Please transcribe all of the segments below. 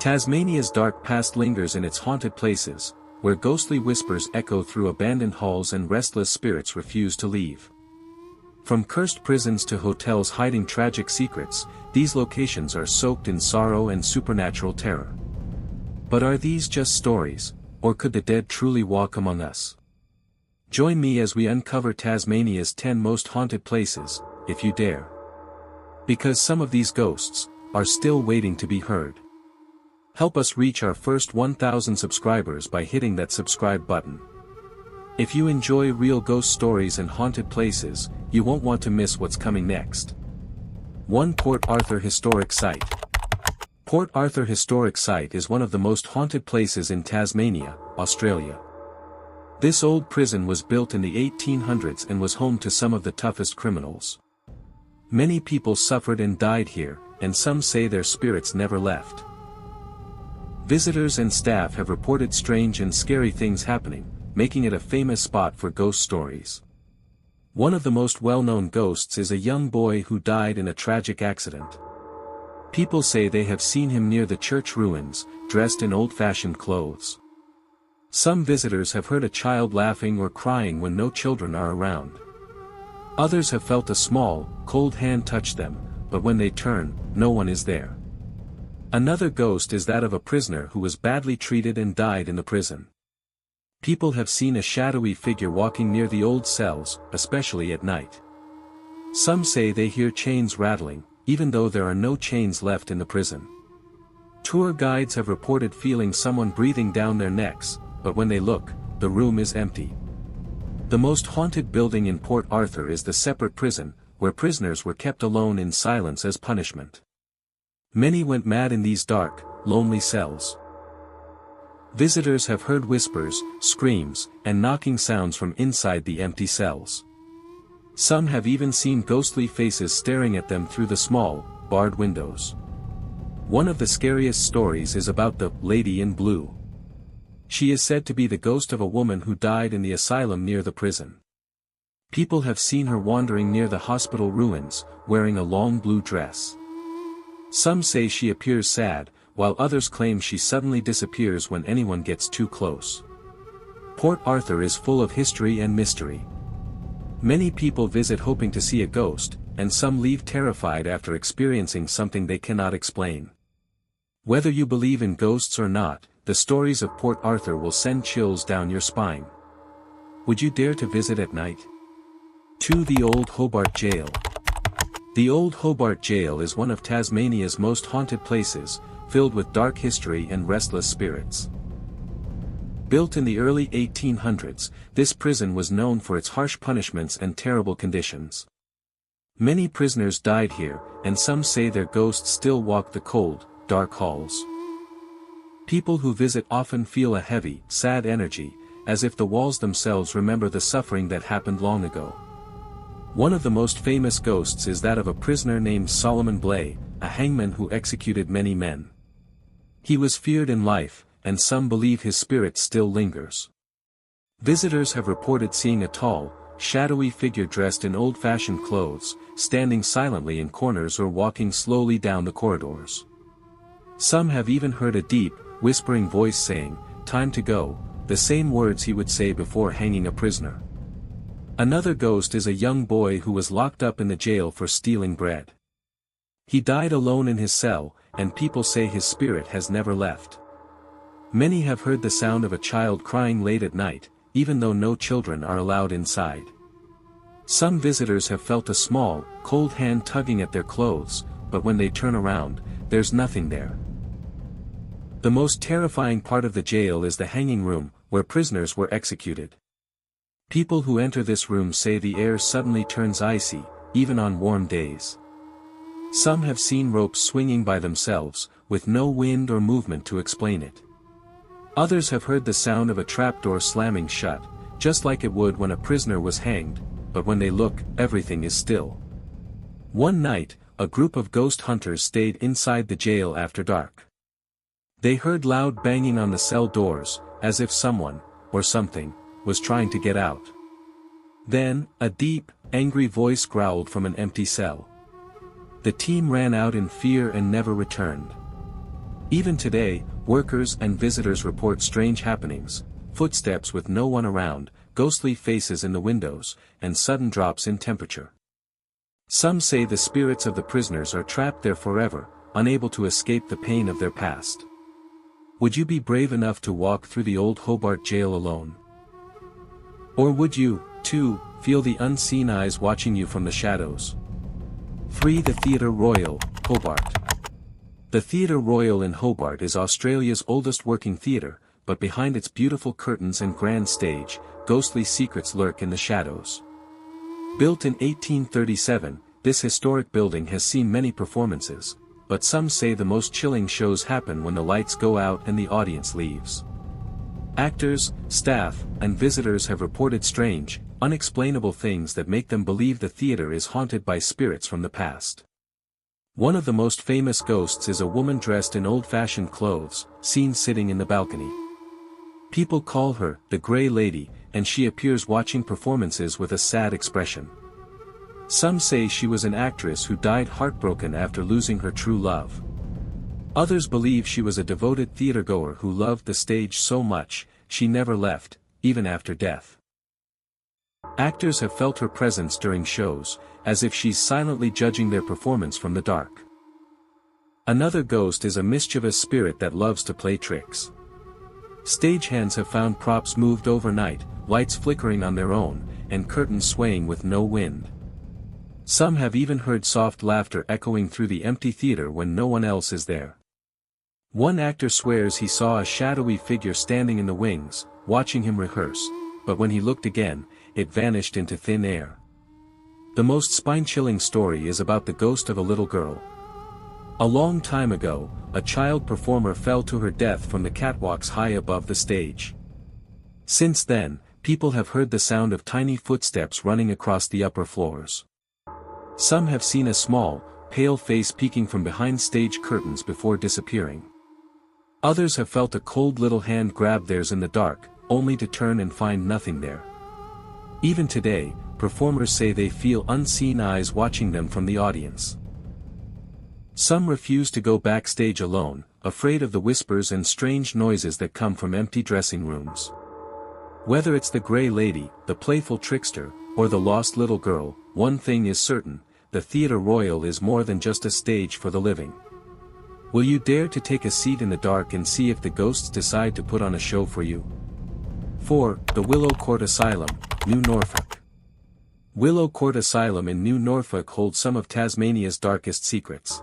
Tasmania's dark past lingers in its haunted places, where ghostly whispers echo through abandoned halls and restless spirits refuse to leave. From cursed prisons to hotels hiding tragic secrets, these locations are soaked in sorrow and supernatural terror. But are these just stories, or could the dead truly walk among us? Join me as we uncover Tasmania's 10 most haunted places, if you dare. Because some of these ghosts are still waiting to be heard. Help us reach our first 1,000 subscribers by hitting that subscribe button. If you enjoy real ghost stories and haunted places, you won't want to miss what's coming next. 1. Port Arthur Historic Site. Port Arthur Historic Site is one of the most haunted places in Tasmania, Australia. This old prison was built in the 1800s and was home to some of the toughest criminals. Many people suffered and died here, and some say their spirits never left. Visitors and staff have reported strange and scary things happening, making it a famous spot for ghost stories. One of the most well-known ghosts is a young boy who died in a tragic accident. People say they have seen him near the church ruins, dressed in old-fashioned clothes. Some visitors have heard a child laughing or crying when no children are around. Others have felt a small, cold hand touch them, but when they turn, no one is there. Another ghost is that of a prisoner who was badly treated and died in the prison. People have seen a shadowy figure walking near the old cells, especially at night. Some say they hear chains rattling, even though there are no chains left in the prison. Tour guides have reported feeling someone breathing down their necks, but when they look, the room is empty. The most haunted building in Port Arthur is the separate prison, where prisoners were kept alone in silence as punishment. Many went mad in these dark, lonely cells. Visitors have heard whispers, screams, and knocking sounds from inside the empty cells. Some have even seen ghostly faces staring at them through the small, barred windows. One of the scariest stories is about the Lady in Blue. She is said to be the ghost of a woman who died in the asylum near the prison. People have seen her wandering near the hospital ruins, wearing a long blue dress. Some say she appears sad, while others claim she suddenly disappears when anyone gets too close. Port Arthur is full of history and mystery. Many people visit hoping to see a ghost, and some leave terrified after experiencing something they cannot explain. Whether you believe in ghosts or not, the stories of Port Arthur will send chills down your spine. Would you dare to visit at night? 2. The Old Hobart Jail. The Old Hobart Jail is one of Tasmania's most haunted places, filled with dark history and restless spirits. Built in the early 1800s, this prison was known for its harsh punishments and terrible conditions. Many prisoners died here, and some say their ghosts still walk the cold, dark halls. People who visit often feel a heavy, sad energy, as if the walls themselves remember the suffering that happened long ago. One of the most famous ghosts is that of a prisoner named Solomon Blay, a hangman who executed many men. He was feared in life, and some believe his spirit still lingers. Visitors have reported seeing a tall, shadowy figure dressed in old-fashioned clothes, standing silently in corners or walking slowly down the corridors. Some have even heard a deep, whispering voice saying, "Time to go," the same words he would say before hanging a prisoner. Another ghost is a young boy who was locked up in the jail for stealing bread. He died alone in his cell, and people say his spirit has never left. Many have heard the sound of a child crying late at night, even though no children are allowed inside. Some visitors have felt a small, cold hand tugging at their clothes, but when they turn around, there's nothing there. The most terrifying part of the jail is the hanging room, where prisoners were executed. People who enter this room say the air suddenly turns icy, even on warm days. Some have seen ropes swinging by themselves, with no wind or movement to explain it. Others have heard the sound of a trapdoor slamming shut, just like it would when a prisoner was hanged, but when they look, everything is still. One night, a group of ghost hunters stayed inside the jail after dark. They heard loud banging on the cell doors, as if someone, or something, was trying to get out. Then, a deep, angry voice growled from an empty cell. The team ran out in fear and never returned. Even today, workers and visitors report strange happenings: footsteps with no one around, ghostly faces in the windows, and sudden drops in temperature. Some say the spirits of the prisoners are trapped there forever, unable to escape the pain of their past. Would you be brave enough to walk through the old Hobart jail alone? Or would you, too, feel the unseen eyes watching you from the shadows? 3. The Theatre Royal, Hobart. The Theatre Royal in Hobart is Australia's oldest working theatre, but behind its beautiful curtains and grand stage, ghostly secrets lurk in the shadows. Built in 1837, this historic building has seen many performances, but some say the most chilling shows happen when the lights go out and the audience leaves. Actors, staff, and visitors have reported strange, unexplainable things that make them believe the theatre is haunted by spirits from the past. One of the most famous ghosts is a woman dressed in old-fashioned clothes, seen sitting in the balcony. People call her the Grey Lady, and she appears watching performances with a sad expression. Some say she was an actress who died heartbroken after losing her true love. Others believe she was a devoted theatergoer who loved the stage so much, she never left, even after death. Actors have felt her presence during shows, as if she's silently judging their performance from the dark. Another ghost is a mischievous spirit that loves to play tricks. Stagehands have found props moved overnight, lights flickering on their own, and curtains swaying with no wind. Some have even heard soft laughter echoing through the empty theater when no one else is there. One actor swears he saw a shadowy figure standing in the wings, watching him rehearse, but when he looked again, it vanished into thin air. The most spine-chilling story is about the ghost of a little girl. A long time ago, a child performer fell to her death from the catwalks high above the stage. Since then, people have heard the sound of tiny footsteps running across the upper floors. Some have seen a small, pale face peeking from behind stage curtains before disappearing. Others have felt a cold little hand grab theirs in the dark, only to turn and find nothing there. Even today, performers say they feel unseen eyes watching them from the audience. Some refuse to go backstage alone, afraid of the whispers and strange noises that come from empty dressing rooms. Whether it's the Grey Lady, the playful trickster, or the lost little girl, one thing is certain: the Theatre Royal is more than just a stage for the living. Will you dare to take a seat in the dark and see if the ghosts decide to put on a show for you? 4. The Willow Court Asylum, New Norfolk. Willow Court Asylum in New Norfolk holds some of Tasmania's darkest secrets.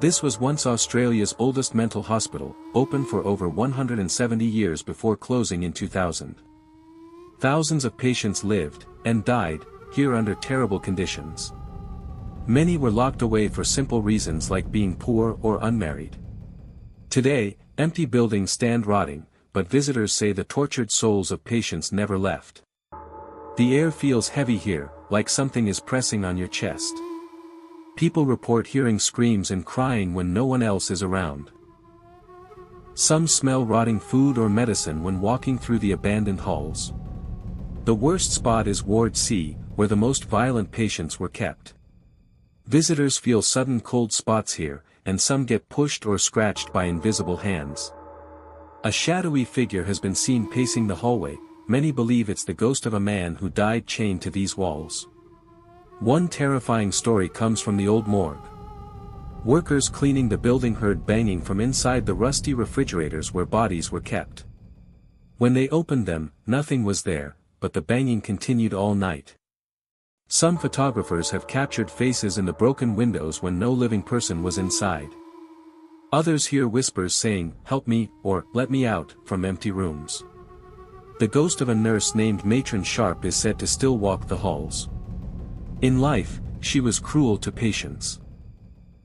This was once Australia's oldest mental hospital, open for over 170 years before closing in 2000. Thousands of patients lived, and died, here under terrible conditions. Many were locked away for simple reasons like being poor or unmarried. Today, empty buildings stand rotting, but visitors say the tortured souls of patients never left. The air feels heavy here, like something is pressing on your chest. People report hearing screams and crying when no one else is around. Some smell rotting food or medicine when walking through the abandoned halls. The worst spot is Ward C, where the most violent patients were kept. Visitors feel sudden cold spots here, and some get pushed or scratched by invisible hands. A shadowy figure has been seen pacing the hallway. Many believe it's the ghost of a man who died chained to these walls. One terrifying story comes from the old morgue. Workers cleaning the building heard banging from inside the rusty refrigerators where bodies were kept. When they opened them, nothing was there, but the banging continued all night. Some photographers have captured faces in the broken windows when no living person was inside. Others hear whispers saying, "Help me," or "Let me out," from empty rooms. The ghost of a nurse named Matron Sharp is said to still walk the halls. In life, she was cruel to patients.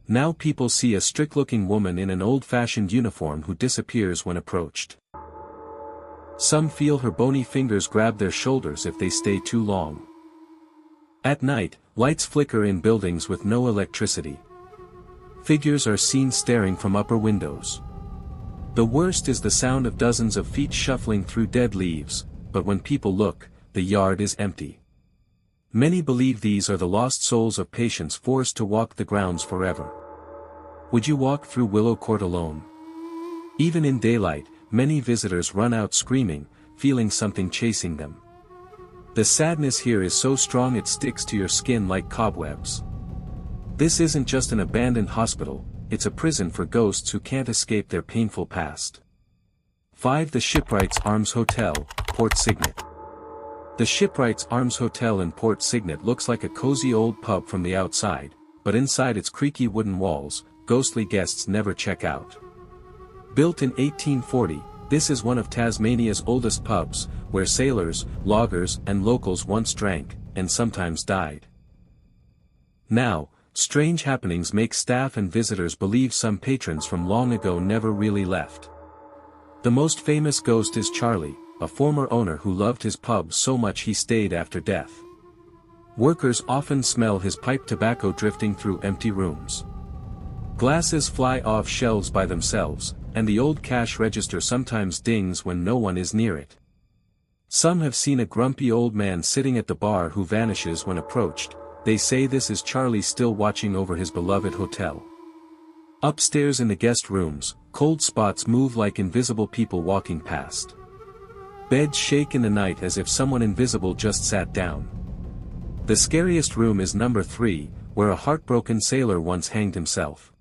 Now people see a strict-looking woman in an old-fashioned uniform who disappears when approached. Some feel her bony fingers grab their shoulders if they stay too long. At night, lights flicker in buildings with no electricity. Figures are seen staring from upper windows. The worst is the sound of dozens of feet shuffling through dead leaves, but when people look, the yard is empty. Many believe these are the lost souls of patients forced to walk the grounds forever. Would you walk through Willow Court alone? Even in daylight, many visitors run out screaming, feeling something chasing them. The sadness here is so strong it sticks to your skin like cobwebs. This isn't just an abandoned hospital, it's a prison for ghosts who can't escape their painful past. 5. The Shipwrights Arms Hotel, Port Signet. The Shipwrights Arms Hotel in Port Signet looks like a cozy old pub from the outside, but inside its creaky wooden walls, ghostly guests never check out. Built in 1840, this is one of Tasmania's oldest pubs, where sailors, loggers, and locals once drank, and sometimes died. Now, strange happenings make staff and visitors believe some patrons from long ago never really left. The most famous ghost is Charlie, a former owner who loved his pub so much he stayed after death. Workers often smell his pipe tobacco drifting through empty rooms. Glasses fly off shelves by themselves, and the old cash register sometimes dings when no one is near it. Some have seen a grumpy old man sitting at the bar who vanishes when approached. They say this is Charlie still watching over his beloved hotel. Upstairs in the guest rooms, cold spots move like invisible people walking past. Beds shake in the night as if someone invisible just sat down. The scariest room is number 3, where a heartbroken sailor once hanged himself.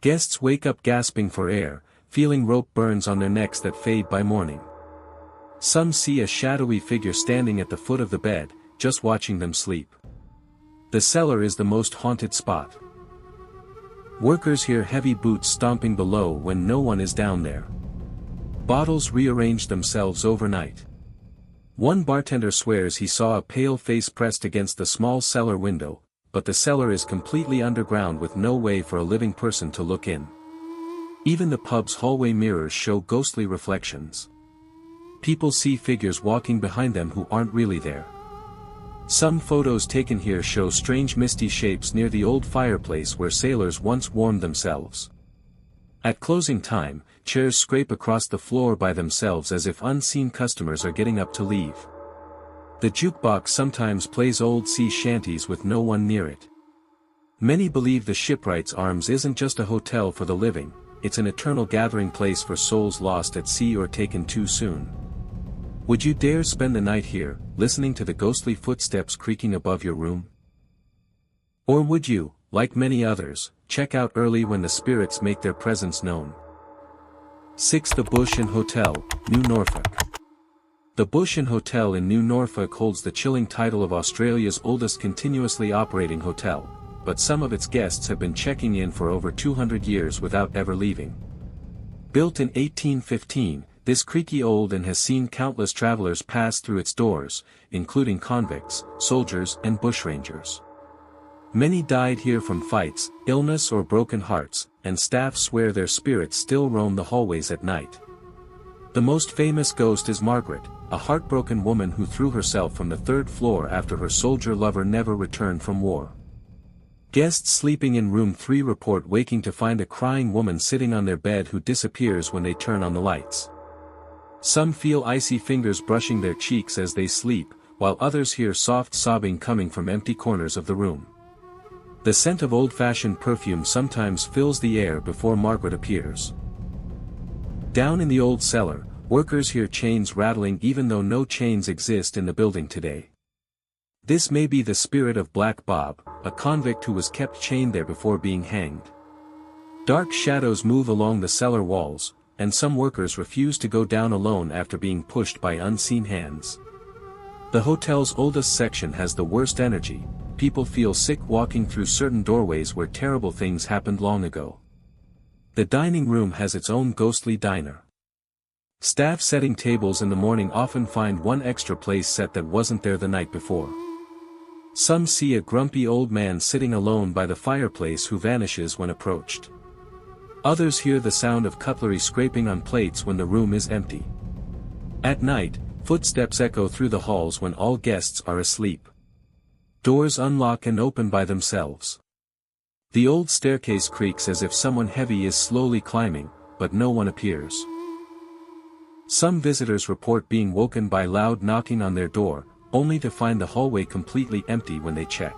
Guests wake up gasping for air, feeling rope burns on their necks that fade by morning. Some see a shadowy figure standing at the foot of the bed, just watching them sleep. The cellar is the most haunted spot. Workers hear heavy boots stomping below when no one is down there. Bottles rearrange themselves overnight. One bartender swears he saw a pale face pressed against the small cellar window, but the cellar is completely underground with no way for a living person to look in. Even the pub's hallway mirrors show ghostly reflections. People see figures walking behind them who aren't really there. Some photos taken here show strange misty shapes near the old fireplace where sailors once warmed themselves. At closing time, chairs scrape across the floor by themselves as if unseen customers are getting up to leave. The jukebox sometimes plays old sea shanties with no one near it. Many believe the Shipwrights Arms isn't just a hotel for the living, it's an eternal gathering place for souls lost at sea or taken too soon. Would you dare spend the night here, listening to the ghostly footsteps creaking above your room? Or would you, like many others, check out early when the spirits make their presence known? 6. The Bush Inn Hotel, New Norfolk. The Bush Inn Hotel in New Norfolk holds the chilling title of Australia's oldest continuously operating hotel, but some of its guests have been checking in for over 200 years without ever leaving. Built in 1815, this creaky old inn has seen countless travelers pass through its doors, including convicts, soldiers and bushrangers. Many died here from fights, illness or broken hearts, and staff swear their spirits still roam the hallways at night. The most famous ghost is Margaret, a heartbroken woman who threw herself from the 3rd floor after her soldier lover never returned from war. Guests sleeping in room 3 report waking to find a crying woman sitting on their bed who disappears when they turn on the lights. Some feel icy fingers brushing their cheeks as they sleep, while others hear soft sobbing coming from empty corners of the room. The scent of old-fashioned perfume sometimes fills the air before Margaret appears. Down in the old cellar, workers hear chains rattling even though no chains exist in the building today. This may be the spirit of Black Bob, a convict who was kept chained there before being hanged. Dark shadows move along the cellar walls, and some workers refuse to go down alone after being pushed by unseen hands. The hotel's oldest section has the worst energy. People feel sick walking through certain doorways where terrible things happened long ago. The dining room has its own ghostly diner. Staff setting tables in the morning often find one extra place set that wasn't there the night before. Some see a grumpy old man sitting alone by the fireplace who vanishes when approached. Others hear the sound of cutlery scraping on plates when the room is empty. At night, footsteps echo through the halls when all guests are asleep. Doors unlock and open by themselves. The old staircase creaks as if someone heavy is slowly climbing, but no one appears. Some visitors report being woken by loud knocking on their door, only to find the hallway completely empty when they check.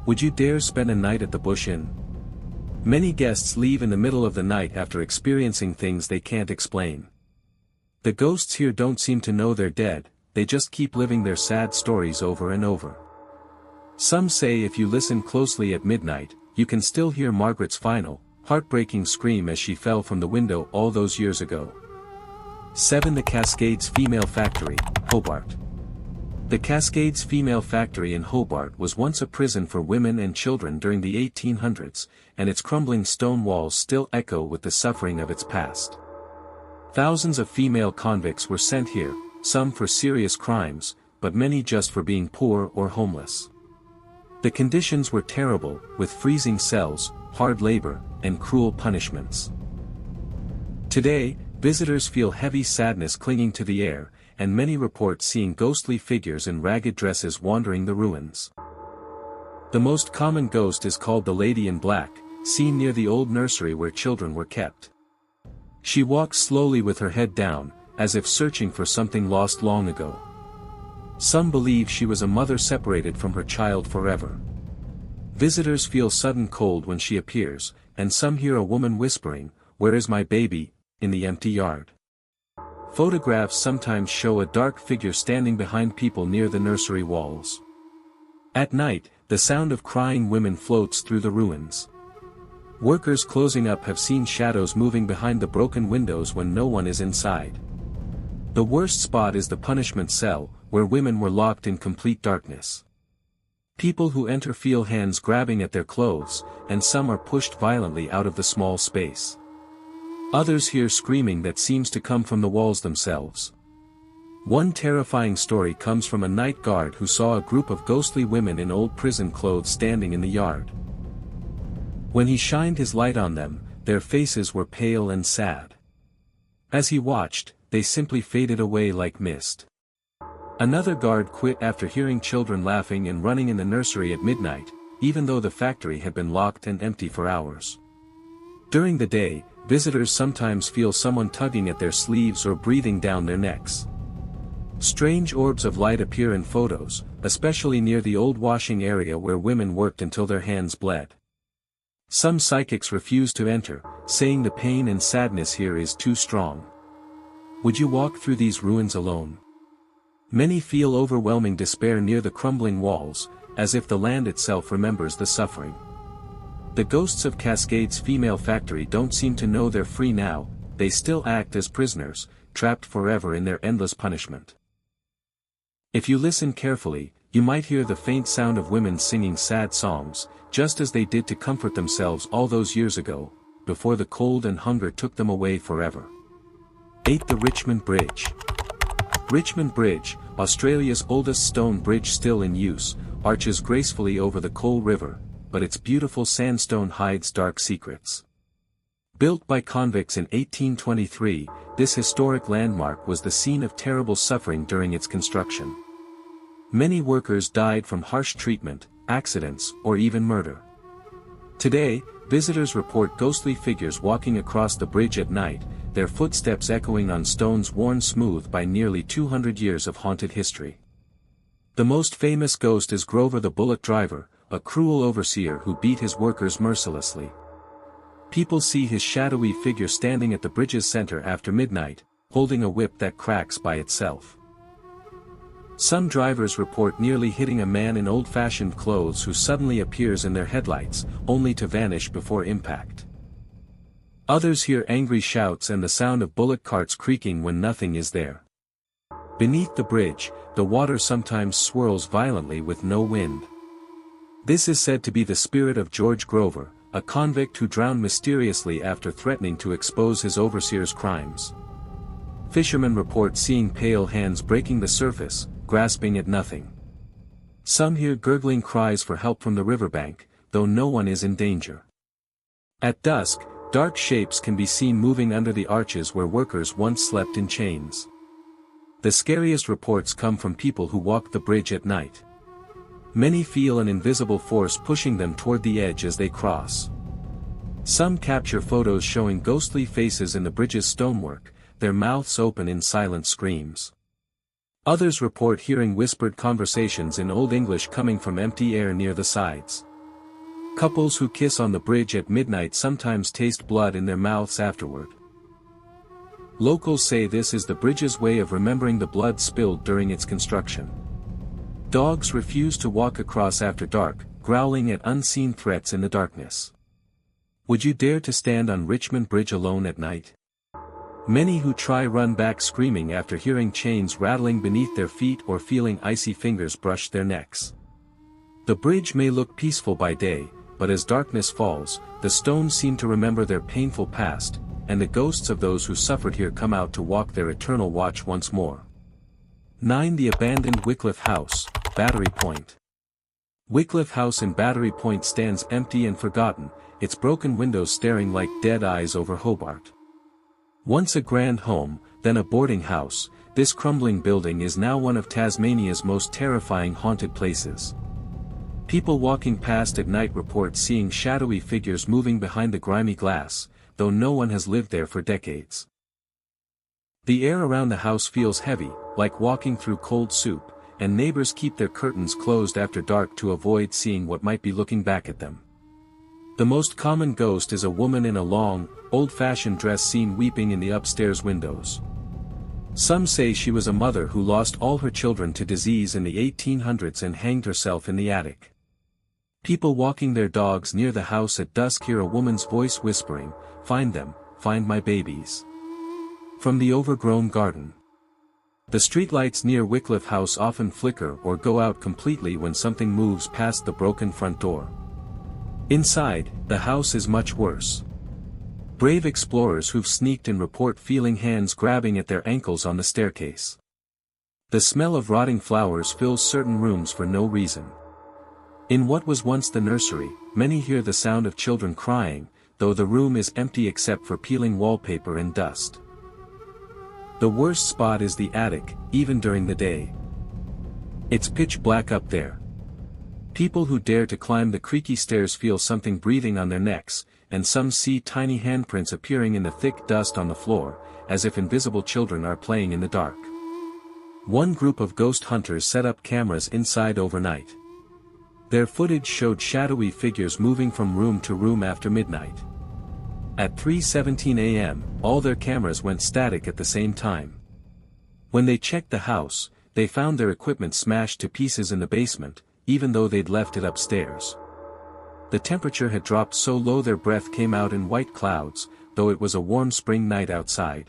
Would you dare spend a night at the Bush Inn? Many guests leave in the middle of the night after experiencing things they can't explain. The ghosts here don't seem to know they're dead, they just keep living their sad stories over and over. Some say if you listen closely at midnight, you can still hear Margaret's final, heartbreaking scream as she fell from the window all those years ago. 7. The Cascades Female Factory, Hobart. The Cascades Female Factory in Hobart was once a prison for women and children during the 1800s, and its crumbling stone walls still echo with the suffering of its past. Thousands of female convicts were sent here, some for serious crimes, but many just for being poor or homeless. The conditions were terrible, with freezing cells, hard labor, and cruel punishments. Today, visitors feel heavy sadness clinging to the air, and many report seeing ghostly figures in ragged dresses wandering the ruins. The most common ghost is called the Lady in Black, seen near the old nursery where children were kept. She walks slowly with her head down, as if searching for something lost long ago. Some believe she was a mother separated from her child forever. Visitors feel sudden cold when she appears, and some hear a woman whispering, "Where is my baby?" in the empty yard. Photographs sometimes show a dark figure standing behind people near the nursery walls. At night, the sound of crying women floats through the ruins. Workers closing up have seen shadows moving behind the broken windows when no one is inside. The worst spot is the punishment cell, where women were locked in complete darkness. People who enter feel hands grabbing at their clothes, and some are pushed violently out of the small space. Others hear screaming that seems to come from the walls themselves. One terrifying story comes from a night guard who saw a group of ghostly women in old prison clothes standing in the yard. When he shined his light on them, their faces were pale and sad. As he watched, they simply faded away like mist. Another guard quit after hearing children laughing and running in the nursery at midnight, even though the factory had been locked and empty for hours. During the day, visitors sometimes feel someone tugging at their sleeves or breathing down their necks. Strange orbs of light appear in photos, especially near the old washing area where women worked until their hands bled. Some psychics refuse to enter, saying the pain and sadness here is too strong. Would you walk through these ruins alone? Many feel overwhelming despair near the crumbling walls, as if the land itself remembers the suffering. The ghosts of Cascades Female Factory don't seem to know they're free now, they still act as prisoners, trapped forever in their endless punishment. If you listen carefully, you might hear the faint sound of women singing sad songs, just as they did to comfort themselves all those years ago, before the cold and hunger took them away forever. 8. The Richmond Bridge. Richmond Bridge, Australia's oldest stone bridge still in use, arches gracefully over the Coal River, but its beautiful sandstone hides dark secrets. Built by convicts in 1823, this historic landmark was the scene of terrible suffering during its construction. Many workers died from harsh treatment, accidents, or even murder. Today, visitors report ghostly figures walking across the bridge at night, their footsteps echoing on stones worn smooth by nearly 200 years of haunted history. The most famous ghost is Grover the bullock driver, a cruel overseer who beat his workers mercilessly. People see his shadowy figure standing at the bridge's center after midnight, holding a whip that cracks by itself. Some drivers report nearly hitting a man in old-fashioned clothes who suddenly appears in their headlights, only to vanish before impact. Others hear angry shouts and the sound of bullock carts creaking when nothing is there. Beneath the bridge, the water sometimes swirls violently with no wind. This is said to be the spirit of George Grover, a convict who drowned mysteriously after threatening to expose his overseer's crimes. Fishermen report seeing pale hands breaking the surface, grasping at nothing. Some hear gurgling cries for help from the riverbank, though no one is in danger. At dusk, dark shapes can be seen moving under the arches where workers once slept in chains. The scariest reports come from people who walk the bridge at night. Many feel an invisible force pushing them toward the edge as they cross. Some capture photos showing ghostly faces in the bridge's stonework, their mouths open in silent screams. Others report hearing whispered conversations in Old English coming from empty air near the sides. Couples who kiss on the bridge at midnight sometimes taste blood in their mouths afterward. Locals say this is the bridge's way of remembering the blood spilled during its construction. Dogs refuse to walk across after dark, growling at unseen threats in the darkness. Would you dare to stand on Richmond Bridge alone at night? Many who try run back screaming after hearing chains rattling beneath their feet or feeling icy fingers brush their necks. The bridge may look peaceful by day, but as darkness falls, the stones seem to remember their painful past, and the ghosts of those who suffered here come out to walk their eternal watch once more. 9. The abandoned Wycliffe House, Battery Point. Wycliffe House in Battery Point stands empty and forgotten, its broken windows staring like dead eyes over Hobart. Once a grand home, then a boarding house, this crumbling building is now one of Tasmania's most terrifying haunted places. People walking past at night report seeing shadowy figures moving behind the grimy glass, though no one has lived there for decades. The air around the house feels heavy, like walking through cold soup, and neighbors keep their curtains closed after dark to avoid seeing what might be looking back at them. The most common ghost is a woman in a long, old-fashioned dress seen weeping in the upstairs windows. Some say she was a mother who lost all her children to disease in the 1800s and hanged herself in the attic. People walking their dogs near the house at dusk hear a woman's voice whispering, "Find them, find my babies." From the overgrown garden. The streetlights near Wycliffe House often flicker or go out completely when something moves past the broken front door. Inside, the house is much worse. Brave explorers who've sneaked in report feeling hands grabbing at their ankles on the staircase. The smell of rotting flowers fills certain rooms for no reason. In what was once the nursery, many hear the sound of children crying, though the room is empty except for peeling wallpaper and dust. The worst spot is the attic, even during the day. It's pitch black up there. People who dare to climb the creaky stairs feel something breathing on their necks, and some see tiny handprints appearing in the thick dust on the floor, as if invisible children are playing in the dark. One group of ghost hunters set up cameras inside overnight. Their footage showed shadowy figures moving from room to room after midnight. At 3:17 a.m., all their cameras went static at the same time. When they checked the house, they found their equipment smashed to pieces in the basement, even though they'd left it upstairs. The temperature had dropped so low their breath came out in white clouds, though it was a warm spring night outside.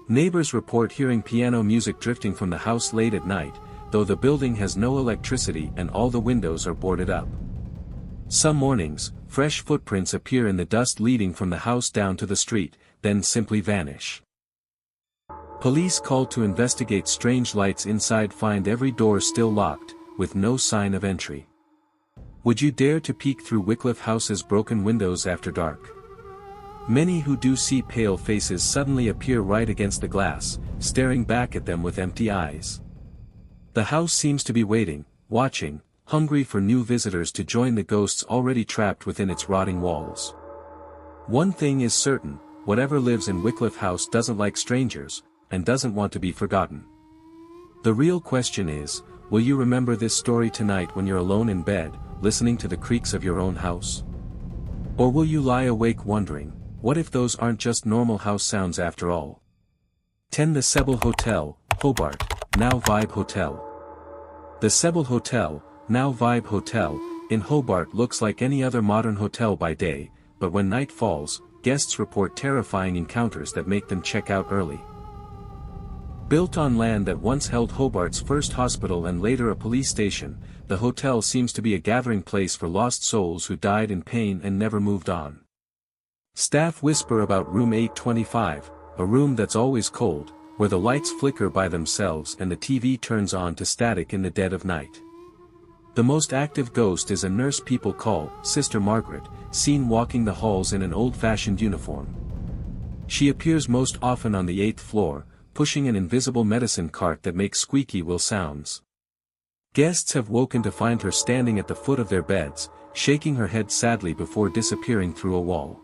Neighbors report hearing piano music drifting from the house late at night, though the building has no electricity and all the windows are boarded up. Some mornings, fresh footprints appear in the dust leading from the house down to the street, then simply vanish. Police called to investigate strange lights inside find every door still locked, with no sign of entry. Would you dare to peek through Wycliffe House's broken windows after dark? Many who do see pale faces suddenly appear right against the glass, staring back at them with empty eyes. The house seems to be waiting, watching, hungry for new visitors to join the ghosts already trapped within its rotting walls. One thing is certain, whatever lives in Wycliffe House doesn't like strangers, and doesn't want to be forgotten. The real question is, will you remember this story tonight when you're alone in bed, listening to the creaks of your own house? Or will you lie awake wondering, what if those aren't just normal house sounds after all? 10. The Sebel Hotel, Hobart, now Vibe Hotel. The Sebel Hotel, now Vibe Hotel, in Hobart looks like any other modern hotel by day, but when night falls, guests report terrifying encounters that make them check out early. Built on land that once held Hobart's first hospital and later a police station, the hotel seems to be a gathering place for lost souls who died in pain and never moved on. Staff whisper about room 825, a room that's always cold, where the lights flicker by themselves and the TV turns on to static in the dead of night. The most active ghost is a nurse people call Sister Margaret, seen walking the halls in an old-fashioned uniform. She appears most often on the 8th floor, pushing an invisible medicine cart that makes squeaky wheel sounds. Guests have woken to find her standing at the foot of their beds, shaking her head sadly before disappearing through a wall.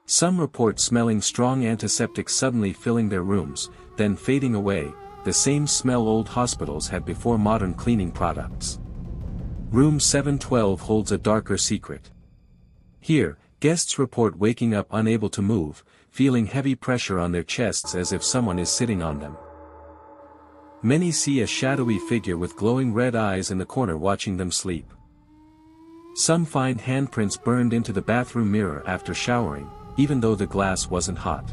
Some report smelling strong antiseptic suddenly filling their rooms, then fading away, the same smell old hospitals had before modern cleaning products. Room 712 holds a darker secret. Here, guests report waking up unable to move, feeling heavy pressure on their chests as if someone is sitting on them. Many see a shadowy figure with glowing red eyes in the corner watching them sleep. Some find handprints burned into the bathroom mirror after showering, even though the glass wasn't hot.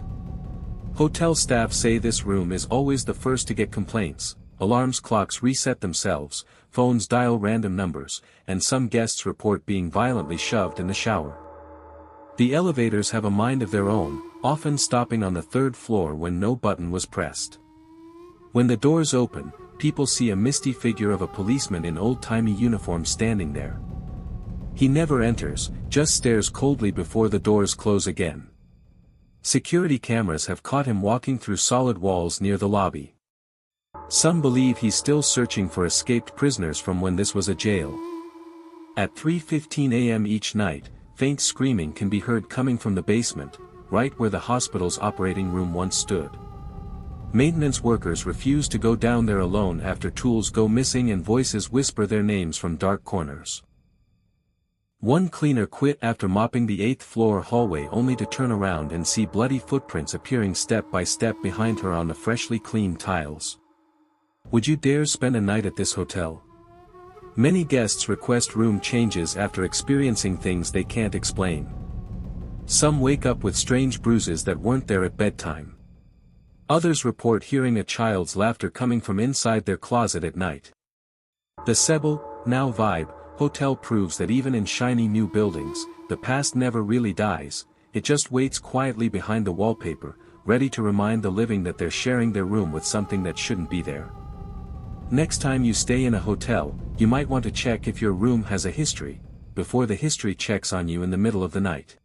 Hotel staff say this room is always the first to get complaints, alarms clocks reset themselves, phones dial random numbers, and some guests report being violently shoved in the shower. The elevators have a mind of their own, often stopping on the third floor when no button was pressed. When the doors open, people see a misty figure of a policeman in old-timey uniform standing there. He never enters, just stares coldly before the doors close again. Security cameras have caught him walking through solid walls near the lobby. Some believe he's still searching for escaped prisoners from when this was a jail. At 3:15 a.m. each night, faint screaming can be heard coming from the basement, right where the hospital's operating room once stood. Maintenance workers refuse to go down there alone after tools go missing and voices whisper their names from dark corners. One cleaner quit after mopping the 8th floor hallway only to turn around and see bloody footprints appearing step by step behind her on the freshly cleaned tiles. Would you dare spend a night at this hotel? Many guests request room changes after experiencing things they can't explain. Some wake up with strange bruises that weren't there at bedtime. Others report hearing a child's laughter coming from inside their closet at night. The Sebel, now Vibe, Hotel proves that even in shiny new buildings, the past never really dies, it just waits quietly behind the wallpaper, ready to remind the living that they're sharing their room with something that shouldn't be there. Next time you stay in a hotel, you might want to check if your room has a history, before the history checks on you in the middle of the night.